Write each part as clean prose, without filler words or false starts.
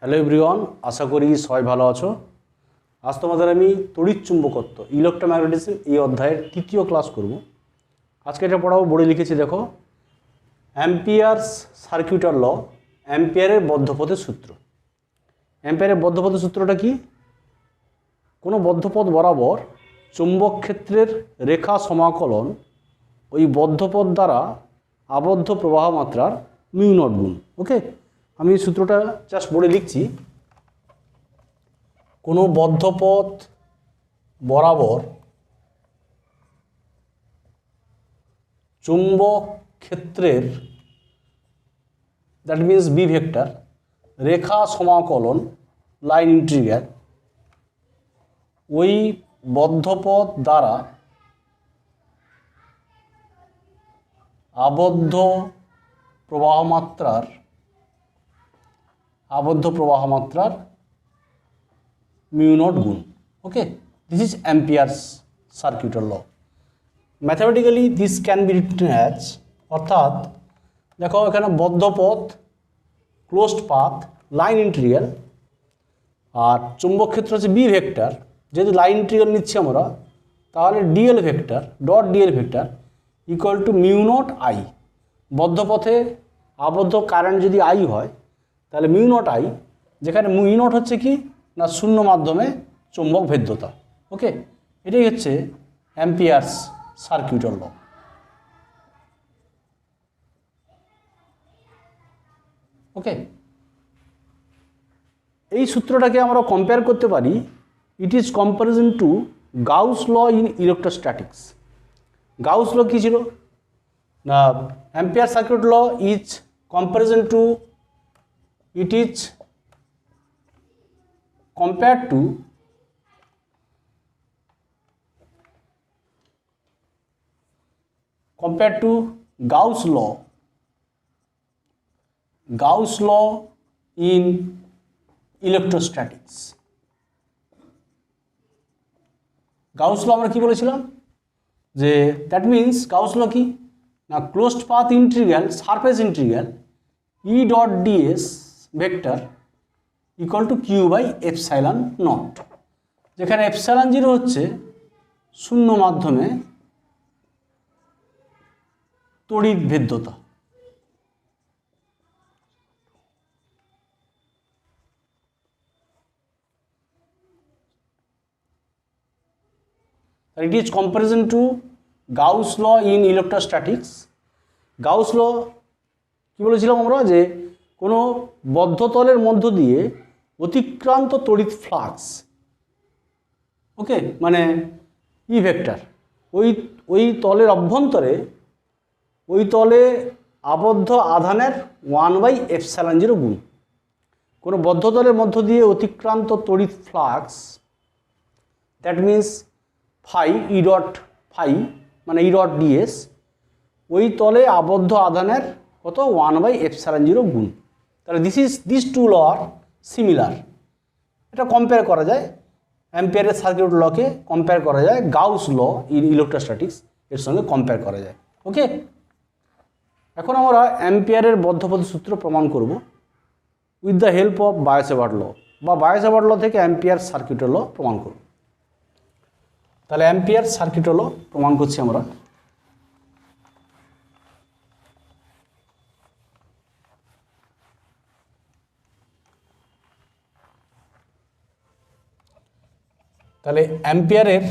Hello everyone, আশা করি সবাই ভালো আছো। আজ তোমাদের আমি তড়িৎ চুম্বকত্ব ইলেকট্রোম্যাগনেটিজম এই অধ্যায়ের তৃতীয় ক্লাস করব। আজকে এটা পড়াবো, বোর্ডে লিখেছি দেখো, অ্যাম্পিয়ারস সার্কিউটার ল, অ্যাম্পিয়ারের বদ্ধপথের সূত্র। অ্যাম্পিয়ারের বদ্ধপথের সূত্রটা কি? কোনো বদ্ধপথ বরাবর চুম্বক ক্ষেত্রের রেখা সমাকলন ওই বদ্ধপথ দ্বারা আবদ্ধ প্রবাহ মাত্রার মিউ নট গুণ। ওকে, আমি এই সূত্রটা জাস্ট বোর্ডে লিখছি। কোনো বদ্ধপথ বরাবর চুম্বক ক্ষেত্রের, দ্যাট মিনস বি ভেক্টর, রেখা সমাকলন লাইন ইন্টিগ্রাল ওই বদ্ধপথ দ্বারা আবদ্ধ প্রবাহ মাত্রার মিউ নট গুণ। Okay, this is Ampere's circuital law. Mathematically this can be written as, অর্থাৎ দেখো এখানে বদ্ধপথ, ক্লোজড পাথ, লাইন ইন্টিগ্রাল, আর চুম্বক ক্ষেত্র হচ্ছে বি ভেক্টর। যেহেতু লাইন ইন্টিগ্রাল নিচ্ছি আমরা, তাহলে dl vector dot dl vector equal to mu naught I. বদ্ধপথে আবদ্ধ কারেন্ট যদি আই হয় তাহলে মিউ নট আই, যেখানে মিউ নট হচ্ছে কি না শূন্য মাধ্যমে চুম্বক ভেদ্যতা। ওকে, এটাই হচ্ছে অ্যাম্পিয়ারস সার্কিউটার ল। ওকে, এই সূত্রটাকে আমরা কম্পেয়ার করতে পারি। It is comparison to Gauss law in electrostatics. Gauss law কী ছিল না, Ampere circuit law is comparison to, it is compared to Gauss law in electrostatics. Gauss law আমরা কি বলেছিলাম যে দ্যাট মিনস গাউস ল কি না, closed path integral, surface integral E dot dS vector equal to Q by epsilon naught, যেখানে epsilon zero হচ্ছে শূন্য মাধ্যমে তড়িৎ ভেদ্যতা। It is comparison to Gauss law in electrostatics. Gauss law কি বলেছিলাম আমরা, যে কোনো বদ্ধতলের মধ্য দিয়ে অতিক্রান্ত তড়িৎ ফ্লাক্স, ওকে, মানে ই ভেক্টর, ওই তলের অভ্যন্তরে ওই তলে আবদ্ধ আধানের 1/ε0 গুণ। কোনো বদ্ধতলের মধ্য দিয়ে অতিক্রান্ত তড়িৎ flux, that means phi E dot phi মানে ই ডট ডিএস, ওই তলে আবদ্ধ আধানের কত 1/ε0 গুণ। তাহলে this two law are similar. এটা কম্পেয়ার করা যায়, অ্যাম্পিয়ারের সার্কিউট লকে কম্পেয়ার করা যায়, গাউস ল ইন ইলেকট্রোস্ট্যাটিক্স এর সঙ্গে কম্পেয়ার করা যায়। ওকে, এখন আমরা অ্যাম্পিয়ারের বদ্ধপথের সূত্র প্রমাণ করব with the help of Biot Savart law, বা বায়ো-স্যাভার্ট ল থেকে অ্যাম্পিয়ার সার্কিউটার ল প্রমাণ করব। তাহলে অ্যাম্পিয়ার সার্কিউটার ল প্রমাণ করছি আমরা। তাহলে অ্যাম্পিয়ারের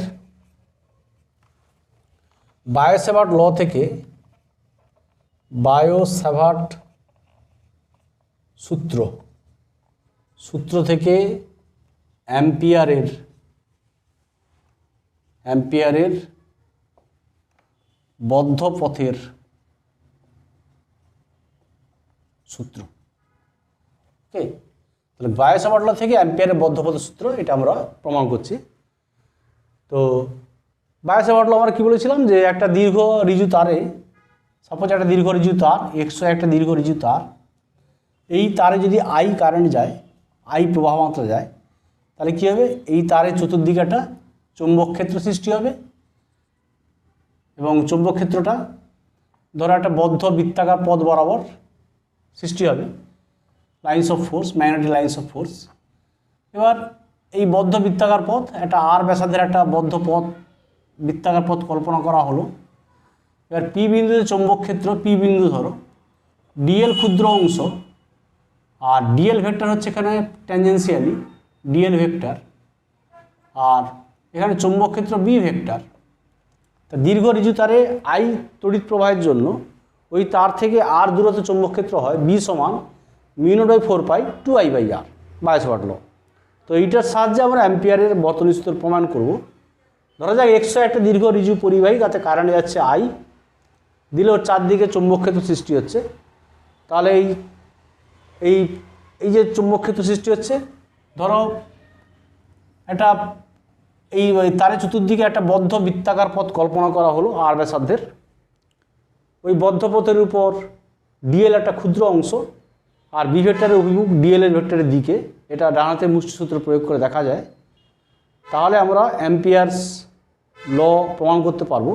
বায়ো-স্যাভার্ট ল থেকে, বায়ো-স্যাভার্ট সূত্র থেকে অ্যাম্পিয়ারের বদ্ধপথের সূত্র। ওকে, তাহলে বায়ো-স্যাভার্ট ল থেকে অ্যাম্পিয়ারের বদ্ধপথের সূত্র, এটা আমরা প্রমাণ করছি। তো বায়ো-স্যাভার্ট ল আমরা কী বলেছিলাম, যে একটা দীর্ঘ রিজু তারে, সাপোজ একটা দীর্ঘ রিজু তার, 100 একটা দীর্ঘ রিজু তার, এই তারে যদি আই কারেন্ট যায়, আই প্রবাহ মাত্রা যায়, তাহলে কী হবে, এই তারের চতুর্দিকে একটা চুম্বক ক্ষেত্র সৃষ্টি হবে, এবং চুম্বক ক্ষেত্রটা ধরো একটা বদ্ধ বৃত্তাকার পথ বরাবর সৃষ্টি হবে। Lines of force, magnetic lines of force. এবার এই বদ্ধ বৃত্তাকার পথ, একটা আর ব্যাসার্ধের একটা বদ্ধ পথ, বৃত্তাকার পথ কল্পনা করা হলো। এবার পি বিন্দুতে চৌম্বক ক্ষেত্র, পি বিন্দু ধরো, ডিএল ক্ষুদ্র অংশ, আর ডিএল ভেক্টর হচ্ছে এখানে ট্যানজেন্সিয়ালি ডিএল ভেক্টর, আর এখানে চৌম্বক ক্ষেত্র বি ভেক্টর। তা দীর্ঘ ঋজু তারে আই তড়িৎ প্রবাহের জন্য ওই তার থেকে আর দূরত্ব চৌম্বক ক্ষেত্র হয় বি সমান μ0/4π 2I/r, বায়োসাভার্ট ল। তো এইটার সাহায্যে আমরা অ্যাম্পিয়ারের বর্তনী সূত্র প্রমাণ করব। ধরা যাক এক্সট্রা একটা দীর্ঘ ঋজু পরিবাহী, তাতে কারেন্ট যাচ্ছে আই, দিলে ওর চারদিকে চৌম্বক ক্ষেত্র সৃষ্টি হচ্ছে। তাহলে এই এই যে চৌম্বক ক্ষেত্র সৃষ্টি হচ্ছে, ধরো একটা এই তারের চতুর্দিকে একটা বদ্ধ বৃত্তাকার পথ কল্পনা করা হলো আর ব্যাসার্ধের। ওই বদ্ধ পথের উপর ডিএল একটা ক্ষুদ্র অংশ, আর বি ভেক্টরের অভিমুখ ডিএল এর ভেক্টরের দিকে, এটা ডান হাতের মুষ্টি সূত্র প্রয়োগ করে দেখা যায়। তাহলে আমরা অ্যাম্পিয়ার্স ল প্রমাণ করতে পারবো।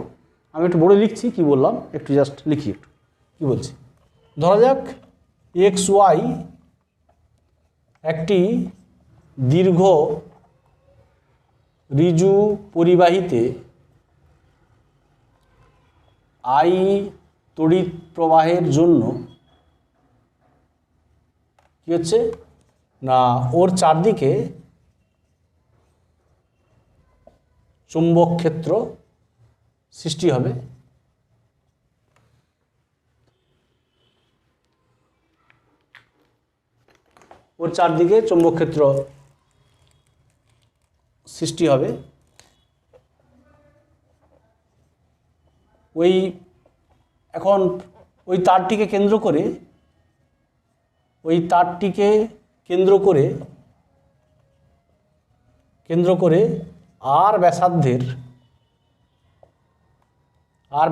আমি একটু বলে লিখছি কি বললাম, একটু জাস্ট লিখি একটু কী বলছি। ধরা যাক এক্স ওয়াই একটি দীর্ঘ ঋজু পরিবাহীতে আই তড়িৎ প্রবাহের জন্য কি হচ্ছে না, ওর চারদিকে চুম্বক ক্ষেত্র সৃষ্টি হবে। ওর চারদিকে চুম্বক ক্ষেত্র সৃষ্টি হবে। এখন ওই তারটিকে কেন্দ্র করে আর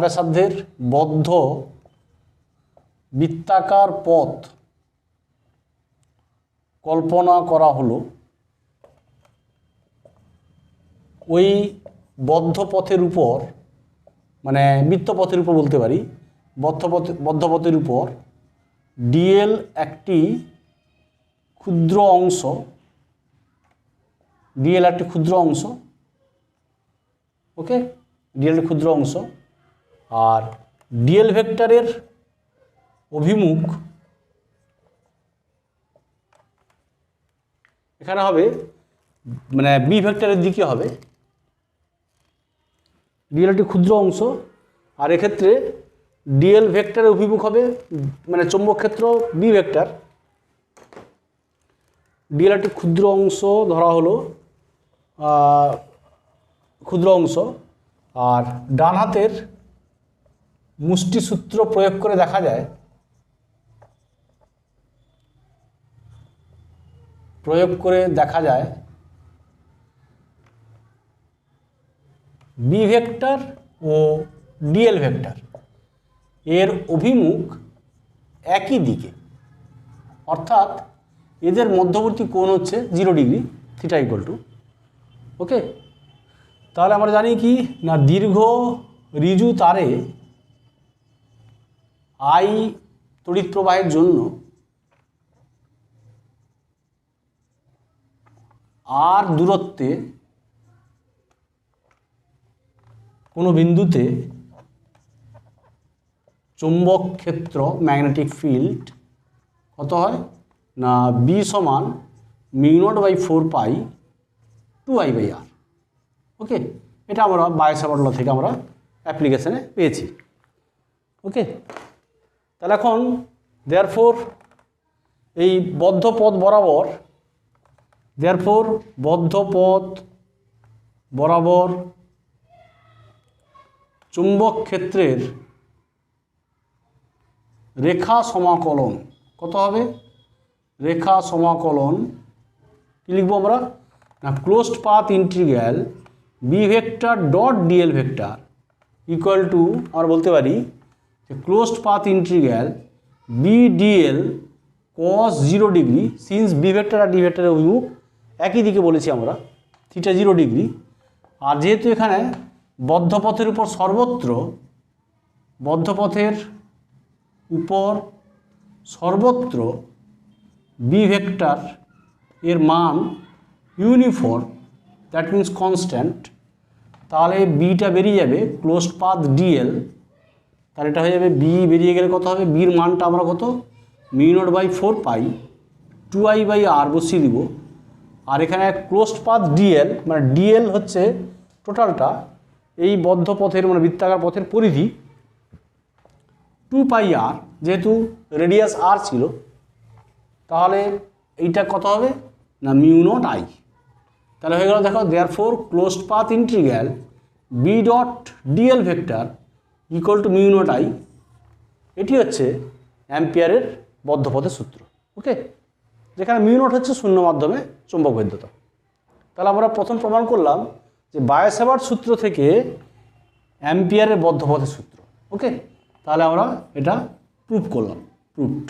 ব্যাসার্ধের বদ্ধ বৃত্তাকার পথ কল্পনা করা হলো। ওই বদ্ধ পথের উপর, মানে বৃত্তপথের উপর বলতে পারি, বদ্ধ পথের উপর ডিএল একটি ক্ষুদ্র অংশ, ওকে, ডিএল ক্ষুদ্র অংশ, আর ডিএল ভেক্টরের অভিমুখ এখানে হবে, মানে বি ভেক্টরের দিকে হবে। ডিএল একটি ক্ষুদ্র অংশ, আর এক্ষেত্রে ডিএল ভেক্টরের অভিমুখ হবে, মানে চৌম্বক ক্ষেত্র বি ভেক্টর। ডিএল একটি ক্ষুদ্র অংশ ধরা হলো, ক্ষুদ্র অংশ, আর ডান হাতের মুষ্টি সূত্র প্রয়োগ করে দেখা যায়, বি ভেক্টর ও ডিএল ভেক্টর এর অভিমুখ একই দিকে, অর্থাৎ এদের মধ্যবর্তী কোণ হচ্ছে 0 ডিগ্রি, থিটা ইকুয়াল টু, ওকে। তাহলে আমরা জানি কি না, দীর্ঘ ঋজু তারে আই তড়িৎ প্রবাহের জন্য আর দূরত্বে কোনো বিন্দুতে চৌম্বক ক্ষেত্র ম্যাগনেটিক ফিল্ড কত হয় না, বি সমান μ0/4π 2I/r, ওকে। এটা আমরা বায়োসাভার্ট ল থেকে আমরা অ্যাপ্লিকেশনে পেয়েছি, ওকে। তাহলে এখন দেয়ারফোর এই বদ্ধ পথ বরাবর চুম্বক ক্ষেত্রের রেখা সমাকলন কত হবে, রেখা সমাকলন কি লিখবো আমরা না, closed path integral B vector dot dl vector equal to, আমরা বলতে পারি যে closed path integral B dl cos 0 degree, since B vector আর ডি ভেক্টরের অভিমুখ একই দিকে বলেছি আমরা, থিটা 0 ডিগ্রি। আর যেহেতু এখানে বদ্ধপথের উপর সর্বত্র বি ভেক্টর এর মান ইউনিফর্ম, দ্যাট মিন্স কনস্ট্যান্ট, তাহলে বিটা বেরিয়ে যাবে ক্লোজড পাথ ডিএল, তাহলে এটা হয়ে যাবে বি বেরিয়ে গেলে কত হবে, বির মানটা আমরা কত μ0/4 2I/r বসিয়ে দিব। আর এখানে ক্লোজড পাথ ডিএল, মানে ডিএল হচ্ছে টোটালটা এই বদ্ধ পথের মানে বৃত্তাকার পথের পরিধি 2πr, যেহেতু রেডিয়াস আর ছিল, তাহলে এইটা কত হবে না μ0I। তাহলে হয়ে গেল দেখো, therefore closed path integral B dot dl vector equal to μ0I। এটি হচ্ছে অ্যাম্পিয়ারের বদ্ধপথের সূত্র। ওকে, যেখানে μ0 হচ্ছে শূন্য মাধ্যমে চৌম্বক ভেদ্যতা। তাহলে আমরা প্রথম প্রমাণ করলাম যে বায়ো-স্যাভার্ট সূত্র থেকে অ্যাম্পিয়ারের বদ্ধপথের সূত্র। ওকে, তাহলে আমরা এটা প্রুভ করলাম, প্রুভড।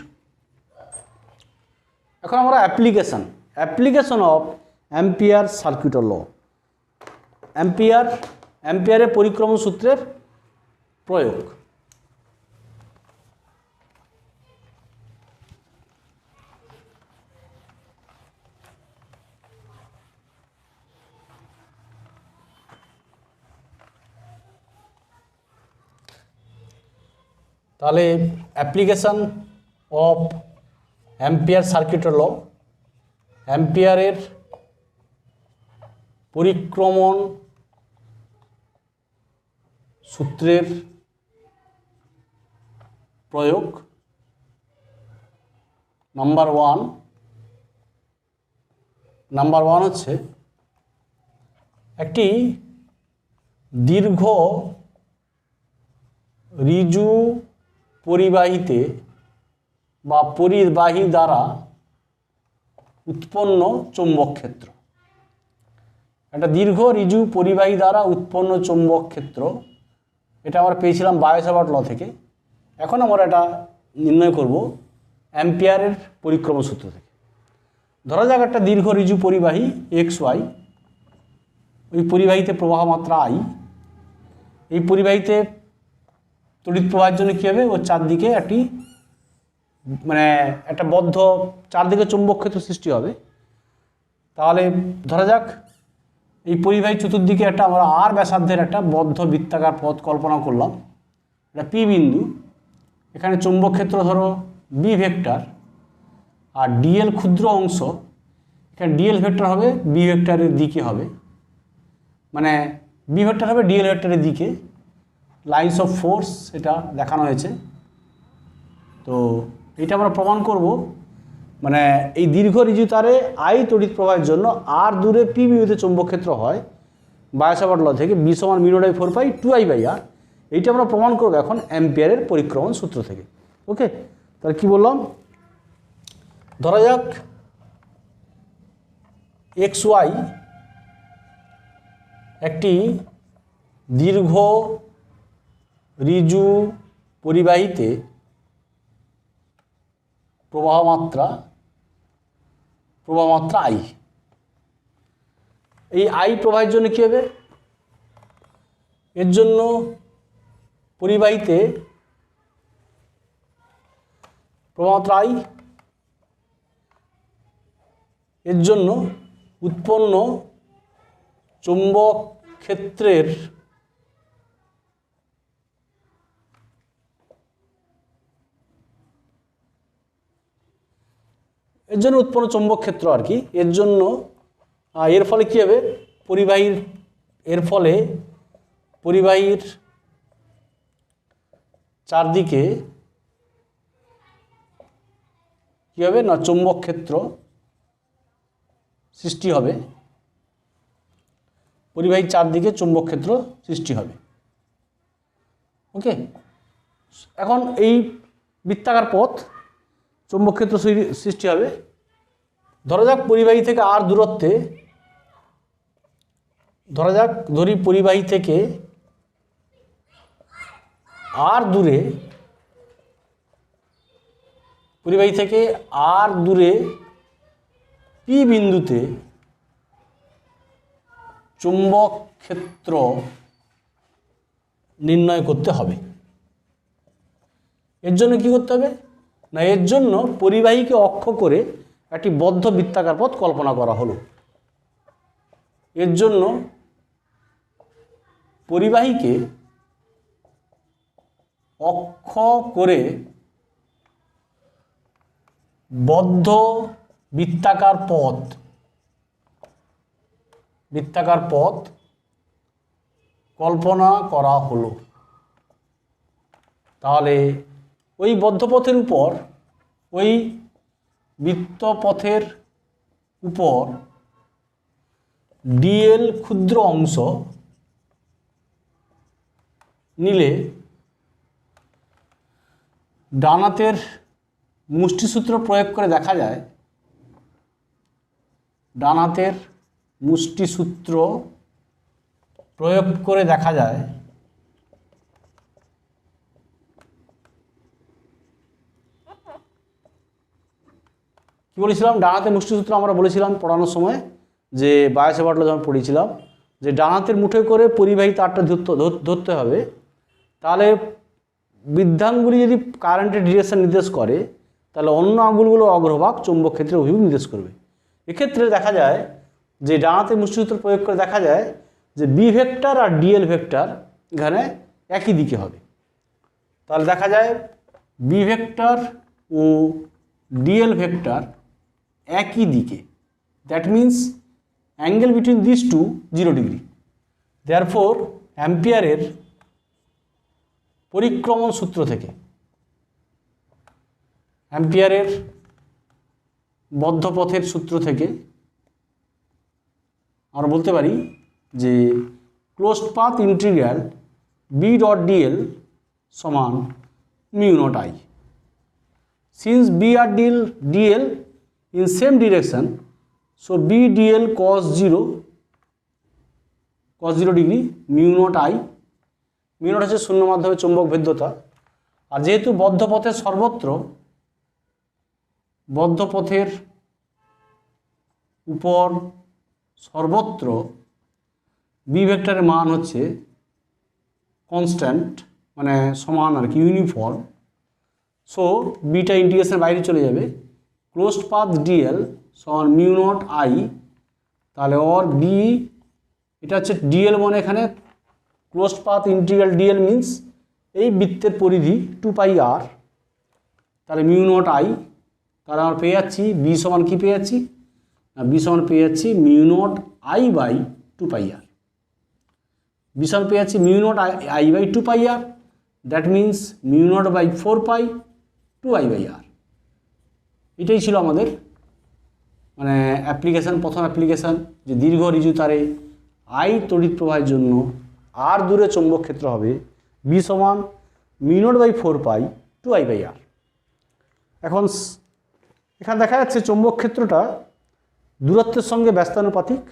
এখন আমরা অ্যাপ্লিকেশন অফ অ্যাম্পিয়ার সার্কিটের ল, অ্যাম্পিয়ারের পরিক্রমণ সূত্রের প্রয়োগ। তাহলে অ্যাপ্লিকেশন অফ অ্যাম্পিয়ার সার্কিটের ল, অ্যাম্পিয়ারের পরিক্রমণ সূত্রের প্রয়োগ। নাম্বার ওয়ান হচ্ছে একটি দীর্ঘ ঋজু পরিবাহীতে বা পরিবাহী দ্বারা উৎপন্ন চৌম্বক ক্ষেত্র। একটা দীর্ঘ ঋজু পরিবাহী দ্বারা উৎপন্ন চৌম্বক ক্ষেত্র, এটা আমরা পেয়েছিলাম বায়ো-স্যাভার্ট ল থেকে। এখন আমরা এটা নির্ণয় করব অ্যাম্পিয়ারের পরিক্রমণ সূত্র থেকে। ধরা যাক একটা দীর্ঘ ঋজু পরিবাহী XY, ওই পরিবাহীতে প্রবাহ মাত্রা I। এই পরিবাহীতে তড়িৎ প্রবাহের জন্য কী হবে, ওর চারদিকে একটা বদ্ধ চারদিকে চৌম্বক ক্ষেত্র সৃষ্টি হবে। তাহলে ধরা যাক এই পরিবাহী চতুর্দিকে আমরা আর ব্যাসার্ধের একটা বদ্ধ বৃত্তাকার পথ কল্পনা করলাম, এটা পি বিন্দু। এখানে চৌম্বক ক্ষেত্র ধরো বি ভেক্টর, আর ডিএল ক্ষুদ্র অংশ, এখানে ডিএল ভেক্টর হবে বি ভেক্টরের দিকে হবে, মানে বি ভেক্টর হবে ডিএল ভেক্টরের দিকে। লাইন্স অফ ফোর্স এটা দেখানো হয়েছে। তো এটা আমরা প্রমাণ করব, মানে এই দীর্ঘ ঋজু তারে I তড়িৎ প্রবাহের জন্য আর দূরে পি বিন্দুতে চৌম্বক ক্ষেত্র হয় বায়ো-স্যাভার্ট ল থেকে, বি সমান μ0/4 2I/r। এইটা আমরা প্রমাণ করব এখন অ্যাম্পিয়ারের পরিক্রমণ সূত্র থেকে। ওকে, তাহলে কি বললাম, ধরা যাক XY একটি দীর্ঘ ঋজু পরিবাহীতে প্রবাহ মাত্রা I। এই I প্রবাহের জন্য কী হবে, এর জন্য পরিবাহীতে প্রবাহ মাত্রা I, এর জন্য উৎপন্ন চৌম্বক ক্ষেত্রের উৎপন্ন চৌম্বক ক্ষেত্র আর কি, এর জন্য এর ফলে কী হবে, পরিবাহীর চারদিকে কী হবে না চৌম্বক ক্ষেত্র সৃষ্টি হবে, পরিবাহীর চারদিকে চৌম্বক ক্ষেত্র সৃষ্টি হবে। ওকে, এখন এই বৃত্তাকার পথ চৌম্বক ক্ষেত্র সৃষ্টি হবে। ধরা যাক পরিবাহী থেকে আর দূরত্বে, ধরি পরিবাহী থেকে আর দূরে, পি বিন্দুতে চৌম্বক ক্ষেত্র নির্ণয় করতে হবে। এর জন্য কি করতে হবে না, এর জন্য পরিবাহীকে অক্ষ করে একটি বদ্ধ বৃত্তাকার পথ কল্পনা করা হলো। এর জন্য পরিবাহীকে অক্ষ করে বদ্ধ বৃত্তাকার পথ কল্পনা করা হলো। তাহলে ওই বদ্ধপথের উপর, ওই বৃত্তপথের উপর ডিএল ক্ষুদ্র অংশ নিলে ডান হাতের মুষ্টিসূত্র প্রয়োগ করে দেখা যায়, ডান হাতের মুষ্টিসূত্র প্রয়োগ করে দেখা যায় কি বলেছিলাম? ডান হাতের মুষ্টিসূত্র আমরা বলেছিলাম পড়ানোর সময়, যে বায়োসেভারটা যখন পড়েছিলাম, যে ডান হাতের মুঠোয় করে পরিবাহী তারটা ধরতে হবে। তাহলে বৃদ্ধাঙ্গুলি যদি কারেন্টের ডিরেকশন নির্দেশ করে, তাহলে অন্য আঙুলগুলো অগ্রভাগ চৌম্বক ক্ষেত্রের অভিমুখ নির্দেশ করবে। এক্ষেত্রে দেখা যায় যে ডান হাতের মুষ্টিসূত্র প্রয়োগ করে দেখা যায় যে বি ভেক্টর আর ডিএল ভেক্টর এখানে একই দিকে হবে। তাহলে দেখা যায় বি ভেক্টর ও ডিএল ভেক্টর একই দিকে। That means angle between this two 0 ডিগ্রি। দেয়ারফোর অ্যাম্পিয়ারের পরিক্রমণ সূত্র থেকে, অ্যাম্পিয়ারের বদ্ধপথের সূত্র থেকে আমরা বলতে পারি যে closed path integral B dot dl সমান mu naught I. Since B আর dl in same direction, so b dl cos 0 degree mu naught I. Mu naught হচ্ছে শূন্য মাধ্যমে চৌম্বক ভেদ্যতা। আর যেহেতু বদ্ধপথের উপর সর্বত্র বি ভেক্টরের মান হচ্ছে কনস্ট্যান্ট, মানে সমান আর কি, ইউনিফর্ম। সো বিটা ইন্টিগ্রেশনের বাইরে চলে যাবে। ক্লোজড পাথ ডিএল সমান মিউ নট আই। তাহলে অর বি, এটা হচ্ছে ডিএল মানে এখানে closed path integral DL means এই বৃত্তের পরিধি 2πr। তাহলে মিউ নট আই, তাহলে আমরা পেয়ে যাচ্ছি বি সমান কি পেয়ে যাচ্ছি না, বি সমান পেয়ে যাচ্ছি mu naught I by 2πr। B সমান পেয়ে যাচ্ছি mu naught I by 2πr। That means mu naught by 4π 2i/r। এটাই ছিল আমাদের মানে অ্যাপ্লিকেশান, প্রথম অ্যাপ্লিকেশান, যে দীর্ঘ ঋজু তারে আই তড়িৎ প্রবাহের জন্য আর দূরে চৌম্বক ক্ষেত্র হবে বি সমান মিউ নট বাই 4π 2i/r। এখন এখানে দেখা যাচ্ছে চৌম্বক ক্ষেত্রটা দূরত্বের সঙ্গে ব্যস্তানুপাতিক,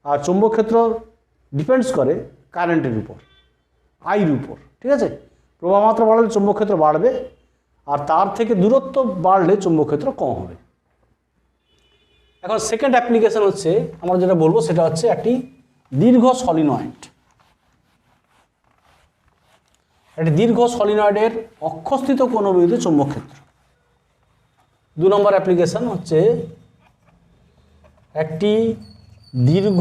আর চৌম্বক ক্ষেত্র ডিপেন্ডস করে কারেন্টের উপর, আইর উপর। ঠিক আছে, প্রবাহ মাত্রা বাড়লে চৌম্বক ক্ষেত্র বাড়বে, আর তার থেকে দূরত্ব বাড়লে চৌম্বক ক্ষেত্র কম হবে। এখন সেকেন্ড অ্যাপ্লিকেশন হচ্ছে, আমরা যেটা বলবো সেটা হচ্ছে একটি দীর্ঘ সলিনয়েড। একটি দীর্ঘ সলিনয়েডের অক্ষস্থিত কোণ বিন্দুতে চৌম্বক ক্ষেত্র। 2 নম্বর অ্যাপ্লিকেশন হচ্ছে একটি দীর্ঘ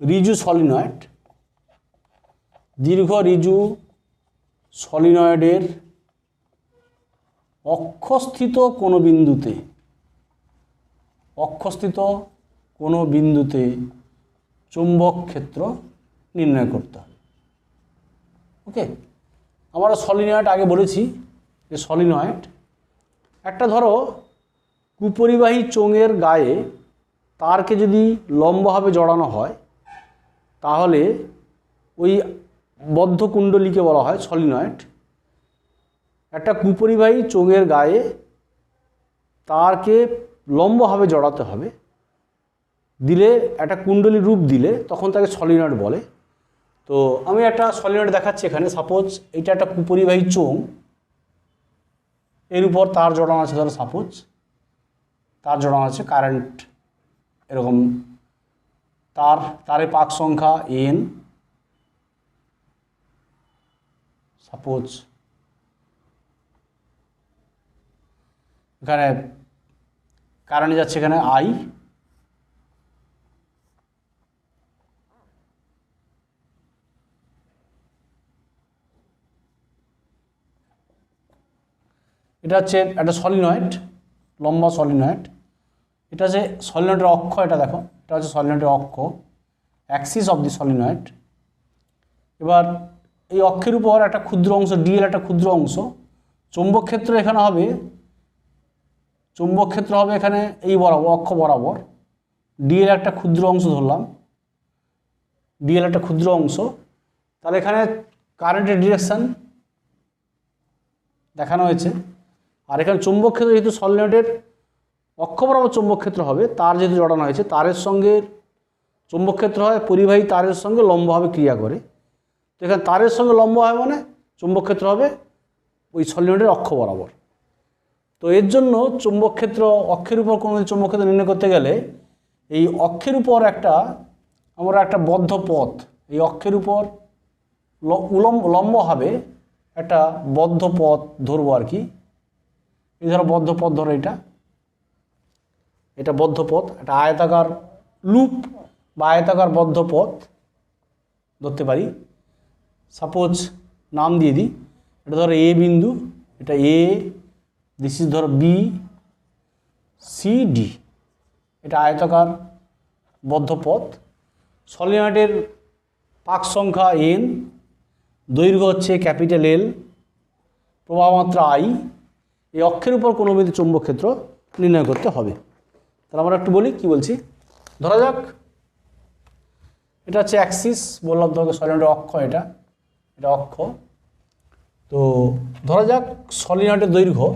ঋজু সলিনয়েড, দীর্ঘ ঋজু সলিনয়েডের অক্ষস্থিত কোনো বিন্দুতে চৌম্বক ক্ষেত্র নির্ণয় করতে হবে। ওকে, আমরা সলিনয়েড আগে বলেছি যে সলিনয়েড একটা, ধরো কুপরিবাহী চোঙের গায়ে তারকে যদি লম্বভাবে জড়ানো হয়, তাহলে ওই বদ্ধ কুণ্ডলীকে বলা হয় সলিনয়েড। একটা কুপরিবাহী চোঙের গায়ে তারকে লম্বভাবে জড়াতে হবে, দিলে একটা কুণ্ডলী রূপ দিলে তখন তাকে সলিনয়েড বলে। তো আমি একটা সলিনয়েড দেখাচ্ছি এখানে। সাপোজ এটা একটা কুপরিবাহী চোঙ, এর উপর তার জড়ানো আছে, ধরো সাপোজ তার জড়ানো আছে, কারেন্ট এরকম তারের পাক সংখ্যা n, সাপোজ এখানে কারেন্ট যাচ্ছে এখানে আই, এটা হচ্ছে একটা সলিনয়েড, লম্বা সলিনয়েড। এটা হচ্ছে সলিনয়েডের অক্ষ, এটা দেখো, এটা হচ্ছে সলিনয়েডের অক্ষ, অ্যাক্সিস অফ দি সলিনয়েড। এবার এই অক্ষের উপর একটা ক্ষুদ্র অংশ ডিএল, একটা ক্ষুদ্র অংশ, চৌম্বক ক্ষেত্র এখানে হবে, চৌম্বক ক্ষেত্র হবে এখানে এই বরাবর, অক্ষ বরাবর। ডিএল একটা ক্ষুদ্র অংশ ধরলাম, ডিএল একটা ক্ষুদ্র অংশ, তাহলে এখানে কারেন্টের ডিরেকশান দেখানো হয়েছে। আর এখানে চৌম্বক ক্ষেত্র যেহেতু সলিনয়েডের অক্ষ বরাবর চৌম্বক ক্ষেত্র হবে, তার যেহেতু জড়ানো হয়েছে, তারের সঙ্গে চৌম্বক ক্ষেত্র হয় পরিবাহী তারের সঙ্গে লম্বভাবে ক্রিয়া করে। তো এখানে তারের সঙ্গে লম্ব হয় মানে চৌম্বক ক্ষেত্র হবে ওই সলিনয়েডের অক্ষ বরাবর। তো এর জন্য চৌম্বক ক্ষেত্র, অক্ষের উপর কোনো চৌম্বক ক্ষেত্র নির্ণয় করতে গেলে এই অক্ষের উপর আমরা একটা বদ্ধ পথ, এই অক্ষের উপর লম্বভাবে একটা বদ্ধ পথ ধরবো আর কি। এই ধরো বদ্ধ পথ ধরো, এটা বদ্ধ পথ, একটা আয়তাকার লুপ বা আয়তাকার বদ্ধ পথ ধরতে পারি। সাপোজ নাম দিয়ে দিই, এটা ধরো এ বিন্দু, এটা এ, দিস ইজ ধরো বি সি ডি, এটা আয়তাকার বদ্ধ পথ। সলিনয়েডের পাক সংখ্যা এন, দৈর্ঘ্য হচ্ছে ক্যাপিটাল এল, প্রবাহমাত্রা আই। এই অক্ষের উপর কোনো বিন্দু চৌম্বক ক্ষেত্র নির্ণয় করতে হবে। তাহলে আমরা একটু বলি, কি বলছি। ধরা যাক এটা হচ্ছে অ্যাক্সিস, বললাম তোমাকে সলিনয়েডের অক্ষ, এটা অক্ষ। তো ধরা যাক সলিনয়েডের দৈর্ঘ্য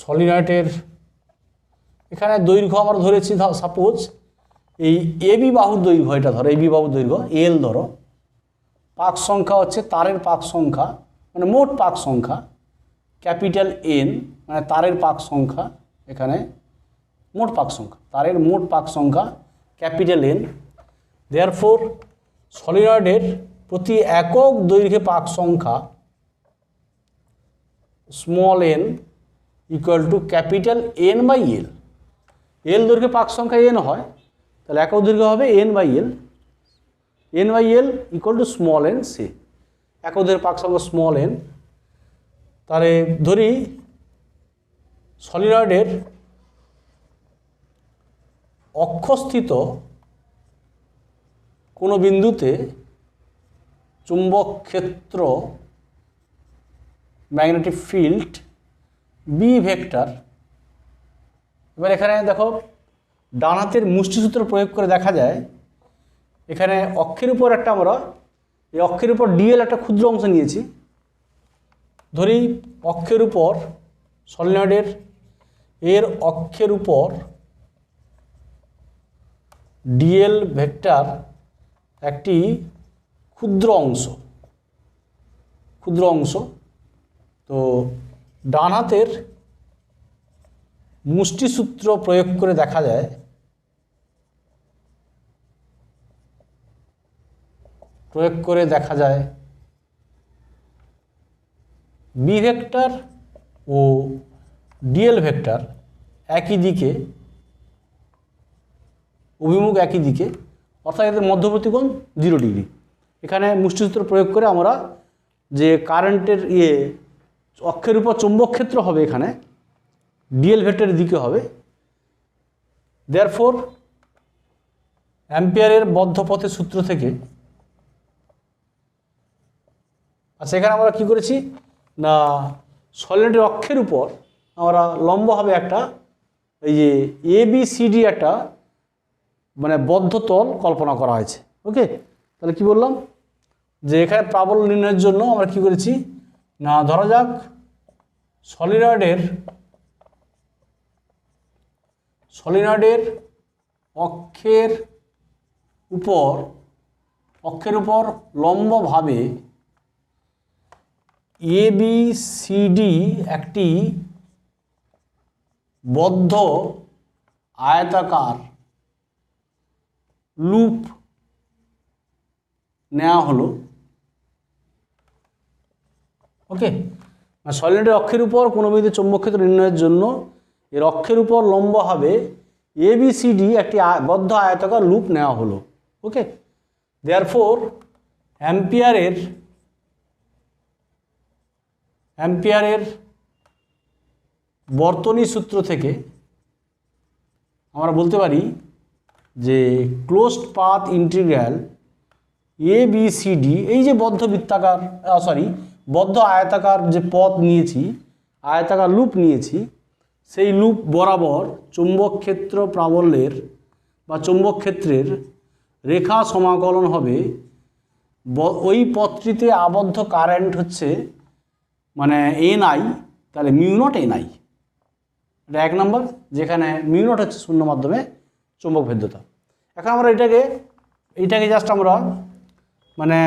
সলিনয়েডের এখানে দৈর্ঘ্য আমরা ধরেছি, সাপোজ এই এবি বাহুর দৈর্ঘ্য, এটা ধরো এবি বাহুর দৈর্ঘ্য এল ধরো, পাক সংখ্যা হচ্ছে তারের পাক সংখ্যা, মানে মোট পাক সংখ্যা ক্যাপিটাল এন, মানে তারের পাক সংখ্যা, এখানে মোট পাক সংখ্যা, তারের মোট পাক সংখ্যা ক্যাপিটাল এন। দেয়ারফোর সলিনয়েডের প্রতি একক দৈর্ঘ্যে পাক সংখ্যা small N equal to capital N by L. L দৈর্ঘ্যে পাক সংখ্যা এন হয়, তাহলে একক দৈর্ঘ্য হবে N by L, N by L equal to small N C, একক দৈর্ঘ্যের পাক সংখ্যা স্মল এন। তাহলে ধরি সলিনয়েডের অক্ষস্থিত কোনো বিন্দুতে চুম্বক ক্ষেত্র, ম্যাগনেটিক ফিল্ড বি ভেক্টর। এবার এখানে দেখো ডান হাতের মুষ্টিসূত্র প্রয়োগ করে দেখা যায়, এখানে অক্ষের উপর আমরা এই অক্ষের উপর ডিএল একটা ক্ষুদ্র অংশ নিয়েছি। ধরি অক্ষের উপর সলিনয়েডের এর অক্ষের উপর ডিএল ভেক্টর একটি ক্ষুদ্র অংশ। তো ডান হাতের মুষ্টিসূত্র প্রয়োগ করে দেখা যায়, বি ভেক্টর ও ডিএল ভেক্টর একই দিকে, অভিমুখ একই দিকে, অর্থাৎ এদের মধ্যবর্তী কোণ 0 ডিগ্রি। এখানে মুষ্টিসূত্র প্রয়োগ করে আমরা যে কারেন্টের অক্ষের উপর চৌম্বক ক্ষেত্র হবে এখানে ডিএল ভেক্টরের দিকে হবে। দেয়ারফোর অ্যাম্পিয়ারের বদ্ধ পথের সূত্র থেকে, আচ্ছা এখানে আমরা কি করেছি না, সলিনয়েডের অক্ষের উপর আমরা লম্বভাবে একটা এই যে এবিসিডি একটা মানে বদ্ধ তল কল্পনা করা হয়েছে। ওকে, তাহলে কি বললাম যে এখানে প্রাবল্য নির্ণয়ের জন্য আমরা কি করেছি না, ধরা যাক সলিনয়েডের অক্ষের উপর লম্বভাবে এবিসিডি একটি বদ্ধ আয়তাকার লুপ নেওয়া হলো। ওকে, সলিনয়েডের অক্ষের উপর কোনো বিন্দুতে চৌম্বক ক্ষেত্র নির্ণয়ের জন্য এর অক্ষের উপর লম্ব হবে ABCD একটি বদ্ধ আয়তাকার লুপ নেওয়া হলো। ওকে, দেয়ারফোর অ্যাম্পিয়ারের বর্তনী সূত্র থেকে আমরা বলতে পারি যে ক্লোজড পাথ ইন্টিগ্রাল ABCD, এই যে বদ্ধ বৃত্তাকার বদ্ধ আয়তাকার যে পথ নিয়েছি, আয়তাকার লুপ নিয়েছি, সেই লুপ বরাবর চৌম্বক ক্ষেত্র প্রাবল্যের বা চৌম্বক ক্ষেত্রের রেখা সমাকলন হবে। ওই পথটিতে আবদ্ধ কারেন্ট হচ্ছে মানে NI, তাহলে μ0 NI, এটা 1 নম্বর, যেখানে μ0 হচ্ছে শূন্য মাধ্যমে চৌম্বক ভেদ্যতা। এখন আমরা এইটাকে জাস্ট আমরা মানে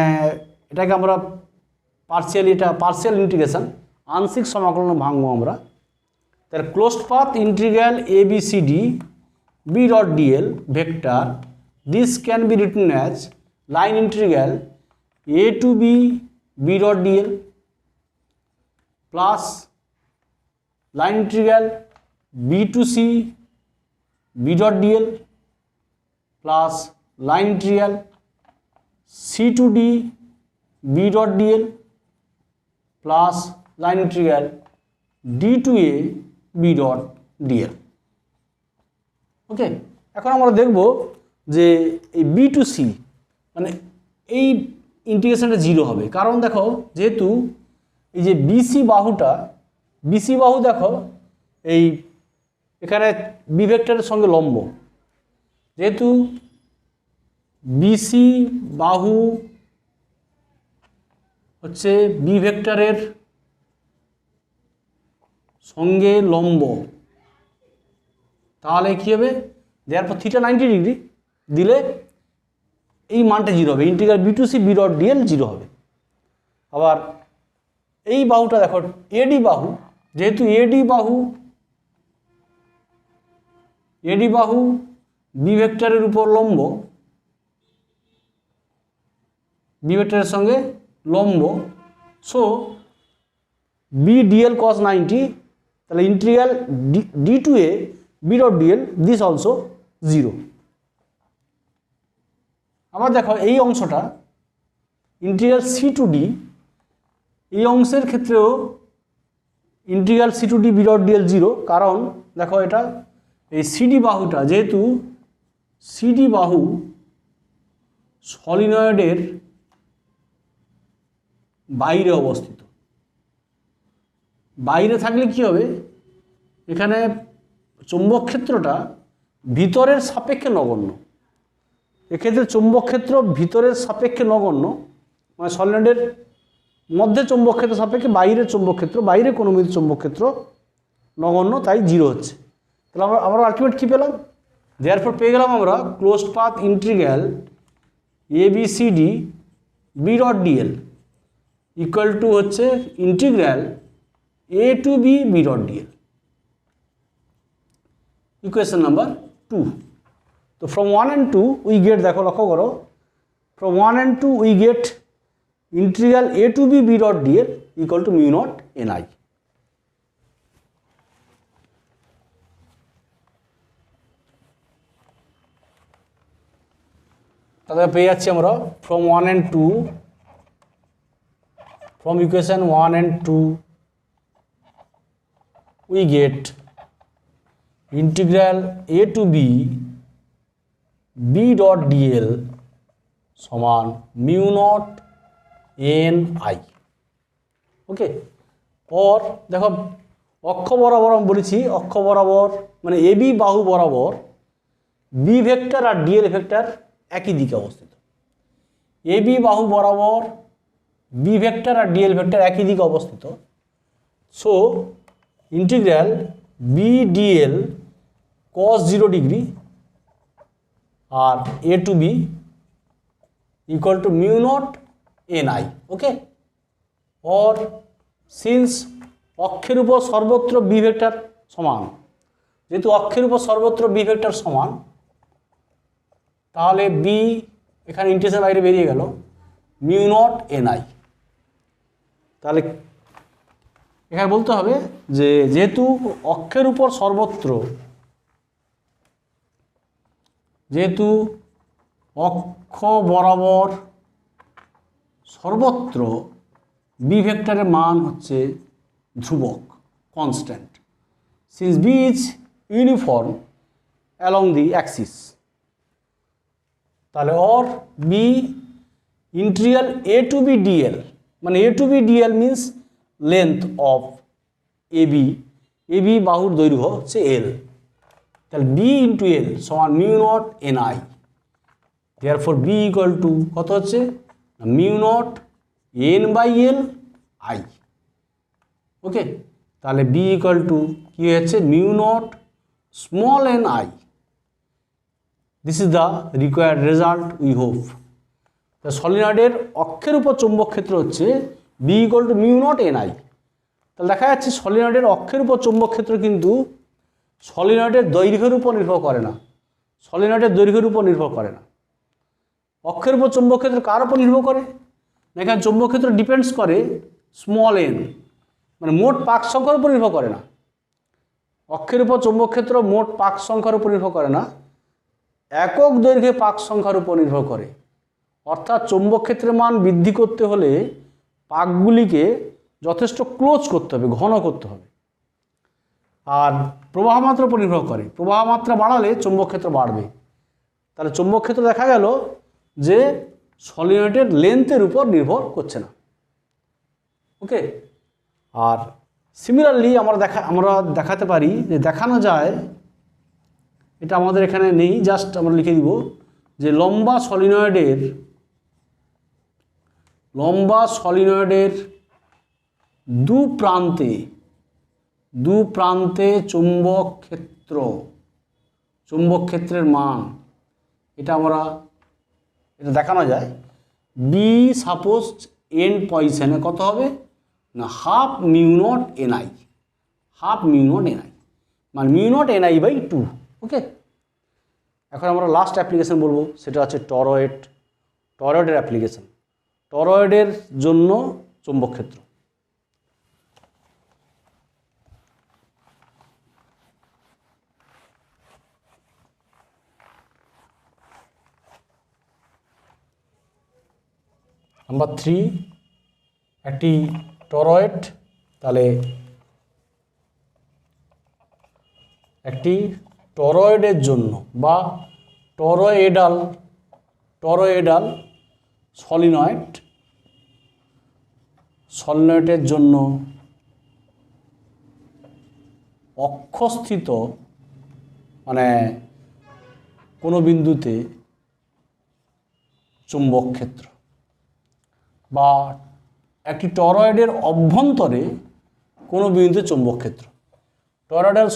এটাকে আমরা পার্সিয়াল ইন্টিগ্রেশন, আংশিক সমাকলন ভাঙবো আমরা। তার closed path integral ABCD B.dl vector, this can be written as line integral A to B B.dl plus line integral B to C B.dl plus line integral C to D B.dl plus line integral D to A B.dl। ওকে, এখন আমরা দেখব যে এই B to C মানে এই ইন্টিগ্রেশনটা 0 হবে, কারণ দেখো যেহেতু এই যে BC বাহু দেখো এই এখানে B ভেক্টরের সঙ্গে লম্ব, যেহেতু BC বাহু হচ্ছে B ভেক্টরের সঙ্গে লম্ব, তাহলে কী হবে, দেওয়ার পর থিটা 90 ডিগ্রি দিলে এই মানটা 0 হবে, integral B to C B.dl 0 হবে। আবার এই বাহুটা দেখো AD বাহু, যেহেতু AD বাহু B ভেক্টরের উপর লম্ব, B ভেক্টরের সঙ্গে লম্ব, সো B.dl cos 90, তাহলে integral D to A B.dl this also 0। আবার দেখো এই অংশটা ইন্টিগ্রাল C to D, এই অংশের ক্ষেত্রেও integral C to D B.dl 0, কারণ দেখো এটা এই CD বাহুটা, যেহেতু CD বাহু সলিনয়েডের বাইরে অবস্থিত, বাইরে থাকলে কি হবে, এখানে চৌম্বক ক্ষেত্রটা ভিতরের সাপেক্ষে নগণ্য। এক্ষেত্রে চৌম্বক ক্ষেত্র ভিতরের সাপেক্ষে নগণ্য, মানে সলিনয়েডের মধ্যে চৌম্বক ক্ষেত্র সাপেক্ষে বাইরের চৌম্বক ক্ষেত্র, বাইরে কোনো বিন্দু চৌম্বক ক্ষেত্র নগণ্য, তাই 0 হচ্ছে। তাহলে আমরা আলটিমেট কী পেলাম, দেয়ারফর পেয়ে গেলাম আমরা closed path integral ABCD B.dl equal to হচ্ছে integral A to B B.dl, equation number 2। তো ফ্রম 1 and 2 উই গেট, দেখো লক্ষ্য করো, from 1 and 2 we get integral A to B B.dl equal to μ0 NI। তাহলে পেয়ে যাচ্ছি আমরা from 1 and 2, from equation 1 and 2 we get integral A to B B.dl সমান μ0 NI। Okay, और দেখো অক্ষ বরাবর আমি বলেছি, অক্ষ বরাবর মানে AB বাহু বরাবর B ভেক্টর আর DL ভেক্টর একই দিকে অবস্থিত। AB বাহু বরাবর B ভেক্টর আর DL ভেক্টর একই দিকে অবস্থিত, so integral BDL cos 0 degree আর A to B equal to μ0 NI। Okay, और সিন্স অক্ষের উপর সর্বত্র B ভেক্টর সমান, যেহেতু অক্ষের উপর সর্বত্র B ভেক্টর সমান, তাহলে B এখানে ইন্টিগ্রেশন বাইরে বেরিয়ে গেল, μ0 NI। তাহলে এখানে বলতে হবে যে যেহেতু অক্ষের উপর সর্বত্র, যেহেতু অক্ষ বরাবর সর্বত্র বি ভেক্টরের মান হচ্ছে ধ্রুবক, constant, since B is uniform along the axis, তাহলে or B integral A to B dl, মানে A to B dl means length of A B বাহুর দৈর্ঘ্য হচ্ছে এল, তাহলে বি ইন্টু এল সমান mu naught N I, therefore B equal to কত হচ্ছে mu naught N by L I. Okay, তাহলে B equal to কী হচ্ছে mu naught small N I. This is the required result we hope. তা সলিনয়েডের অক্ষের উপর চৌম্বক ক্ষেত্র হচ্ছে B equal to mu naught N I. তাহলে দেখা যাচ্ছে সলিনয়েডের অক্ষের উপর চৌম্বক ক্ষেত্র কিন্তু সলিনয়েডের দৈর্ঘ্যের উপর নির্ভর করে না, সলিনয়েডের দৈর্ঘ্যের উপর নির্ভর করে না। অক্ষের উপর চৌম্বক ক্ষেত্র কার উপর নির্ভর করে? এখানে চৌম্বক ক্ষেত্র ডিপেন্ডস করে স্মল এন, মানে মোট পাক সংখ্যার উপর নির্ভর করে না। অক্ষের উপর চৌম্বক ক্ষেত্র মোট পাক সংখ্যার উপর নির্ভর করে না, একক দৈর্ঘ্যে পাক সংখ্যার উপর নির্ভর করে। অর্থাৎ চৌম্বক ক্ষেত্রের মান বৃদ্ধি করতে হলে পাকগুলিকে যথেষ্ট ক্লোজ করতে হবে, ঘন করতে হবে। আর প্রবাহ মাত্রার উপর নির্ভর করে, প্রবাহ মাত্রা বাড়ালে চৌম্বক ক্ষেত্র বাড়বে। তাহলে চৌম্বক ক্ষেত্র দেখা গেল যে সলিনয়েডের লেন্থের উপর নির্ভর করছে না। ওকে, আর সিমিলারলি আমরা দেখাতে পারি যে দেখানো যায়, এটা আমাদের এখানে নেই, জাস্ট আমরা লিখে দিব যে লম্বা সলিনয়েডের দু প্রান্তে চৌম্বক ক্ষেত্রের মান, এটা দেখানো যায়। বি সাপোজ এন্ড পজিশনে কত হবে না half mu naught N I, মানে mu naught N I by 2। Okay, এখন আমরা লাস্ট অ্যাপ্লিকেশন বলবো, সেটা হচ্ছে টরয়েডের অ্যাপ্লিকেশন। টরয়েডের জন্য চৌম্বক ক্ষেত্র। নাম্বার 3, একটি টরয়েড, তাহলে একটি টরয়েডের জন্য বা টরয়েডাল সলিনয়েডের জন্য অক্ষস্থিত, মানে কোনো বিন্দুতে চৌম্বক ক্ষেত্র, বা একটি টরয়েডের অভ্যন্তরে কোনো বিন্দুতে চৌম্বক ক্ষেত্র। টরয়েডাল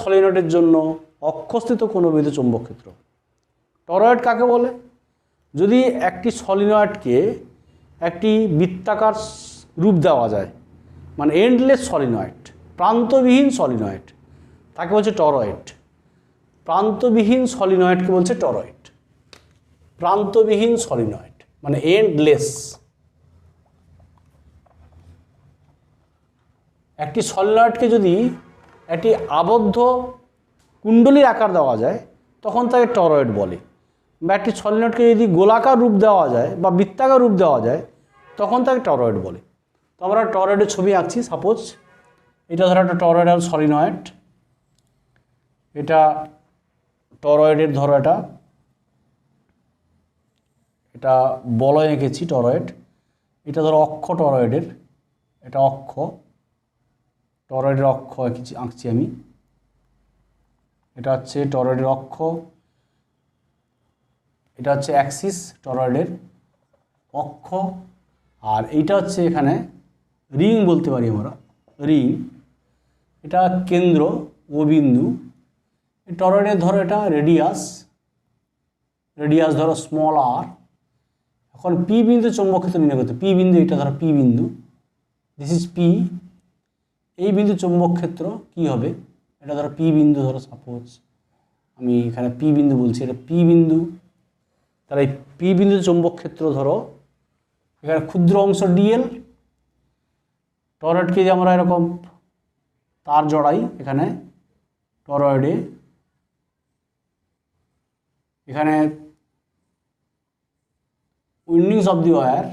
সলিনয়েডের জন্য অক্ষস্থিত কোনো বিন্দুতে চৌম্বক ক্ষেত্র। টরয়েড কাকে বলে? যদি একটি সলিনয়েডকে একটি বৃত্তাকার রূপ দেওয়া যায়, মানে এন্ডলেস সলিনয়েড, প্রান্তবিহীন সলিনয়েড, তাকে বলছে টরয়েড। প্রান্তবিহীন সলিনয়েডকে বলছে টরয়েড। প্রান্তবিহীন সলিনয়েড মানে এন্ডলেস। একটি সলিনয়েডকে যদি একটি আবদ্ধ কুণ্ডলীর আকার দেওয়া যায় তখন তাকে টরয়েড বলে, বা একটি সলিনয়েডকে যদি গোলাকার রূপ দেওয়া যায় বা বৃত্তাকার রূপ দেওয়া যায় তখন তাকে টরয়েড বলে। তো আমরা টরয়েডের ছবি আঁকছি। সাপোজ এটা ধরো একটা টরয়েডাল সলিনয়েড, এটা টরয়েডের ধরো এটা বলয় এঁকেছি টরয়েড। এটা ধরো অক্ষ টরয়েডের, এটা অক্ষ, টরয়েডের অক্ষ আঁকছি আমি। এটা হচ্ছে টরয়েডের অক্ষ, এটা হচ্ছে অ্যাক্সিস টরয়েডের অক্ষ, আর এইটা হচ্ছে এখানে রিং বলতে পারি আমরা, রিং। এটা কেন্দ্র ও বিন্দু। টরয়েডের ধরো এটা রেডিয়াস ধরো স্মল আর। এখন পি বিন্দু চৌম্বক ক্ষেত্র নির্ণয় করতে, পি বিন্দু এটা ধরো পি বিন্দু, দিস ইজ পি। এই বিন্দু চৌম্বক ক্ষেত্র কি হবে? এটা ধরো পি বিন্দু, ধরো সাপোজ আমি এখানে পি বিন্দু বলছি, এটা পি বিন্দু। তাহলে এই পি বিন্দু চৌম্বক ক্ষেত্র ধরো এখানে ক্ষুদ্র অংশ ডিএল, টরয়েডকে যে আমরা এরকম তার জড়াই এখানে টরয়েডে, এখানে উইন্ডিংস অফ দি ওয়্যার